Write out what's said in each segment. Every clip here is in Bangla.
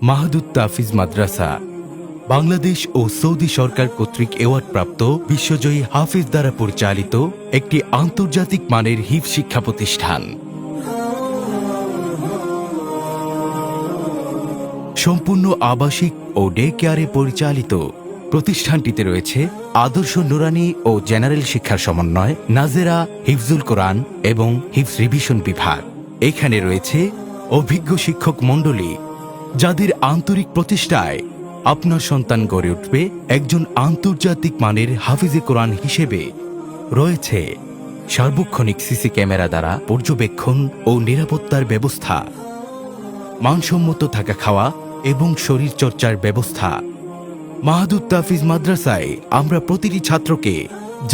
মাহাদুত তাফিজ মাদ্রাসা বাংলাদেশ ও সৌদি সরকার কর্তৃক অ্যাওয়ার্ডপ্রাপ্ত বিশ্বজয়ী হাফিজ দ্বারা পরিচালিত একটি আন্তর্জাতিক মানের হিফজ শিক্ষা প্রতিষ্ঠান। সম্পূর্ণ আবাসিক ও ডে কেয়ারে পরিচালিত প্রতিষ্ঠানটিতে রয়েছে আদর্শ নুরানি ও জেনারেল শিক্ষার সমন্বয়, নাজেরা, হিফজুল কোরআন এবং হিফজ রিভিশন বিভাগ। এখানে রয়েছে অভিজ্ঞ শিক্ষক মণ্ডলী, যাদের আন্তরিক প্রচেষ্টায় আপনার সন্তান গড়ে উঠবে একজন আন্তর্জাতিক মানের হাফিজে কোরআন হিসেবে। রয়েছে সার্বক্ষণিক সিসি ক্যামেরা দ্বারা পর্যবেক্ষণ ও নিরাপত্তার ব্যবস্থা, মানসম্মত থাকা খাওয়া এবং শরীর চর্চার ব্যবস্থা। মাহাদুত তাফিজ মাদ্রাসায় আমরা প্রতিটি ছাত্রকে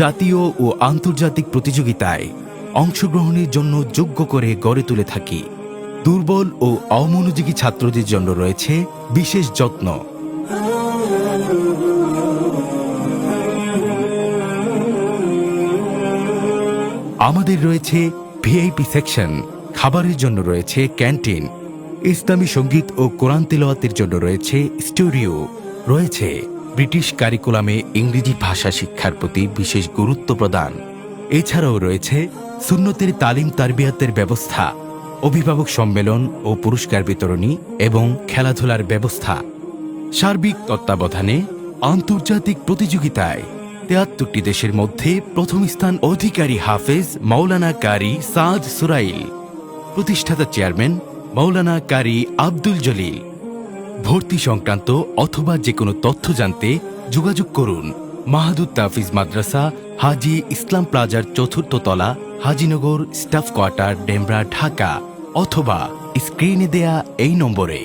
জাতীয় ও আন্তর্জাতিক প্রতিযোগিতায় অংশগ্রহণের জন্য যোগ্য করে গড়ে তুলে থাকি। দুর্বল ও অমনোযোগী ছাত্রদের জন্য রয়েছে বিশেষ যত্ন। আমাদের রয়েছে ভিআইপি সেকশন, খাবারের জন্য রয়েছে ক্যান্টিন, ইসলামী সঙ্গীত ও কোরআন তিলাওয়াতের জন্য রয়েছে স্টুডিও, রয়েছে ব্রিটিশ কারিকুলামে ইংরেজি ভাষা শিক্ষার প্রতি বিশেষ গুরুত্ব প্রদান। এছাড়াও রয়েছে সুন্নতের তালিম তারবিয়াতের ব্যবস্থা, অভিভাবক সম্মেলন ও পুরস্কার বিতরণী এবং খেলাধুলার ব্যবস্থা। সার্বিক তত্ত্বাবধানে আন্তর্জাতিক প্রতিযোগিতায় ৭৩টি দেশের মধ্যে প্রথম স্থান অধিকারী হাফেজ মাওলানা কারি সাদ সুরাইল, প্রতিষ্ঠাতা চেয়ারম্যান মাওলানা কারি আব্দুল জলিল। ভর্তি সংক্রান্ত অথবা যে কোনো তথ্য জানতে যোগাযোগ করুন মাহাদুত তাফিজ মাদ্রাসা, হাজী ইসলাম প্লাজার ৪র্থ তলা, হাজীনগর, স্টাফ কোয়ার্টার, ডেমরা, ঢাকা, অথবা স্ক্রিনে দেয়া এই নম্বরে।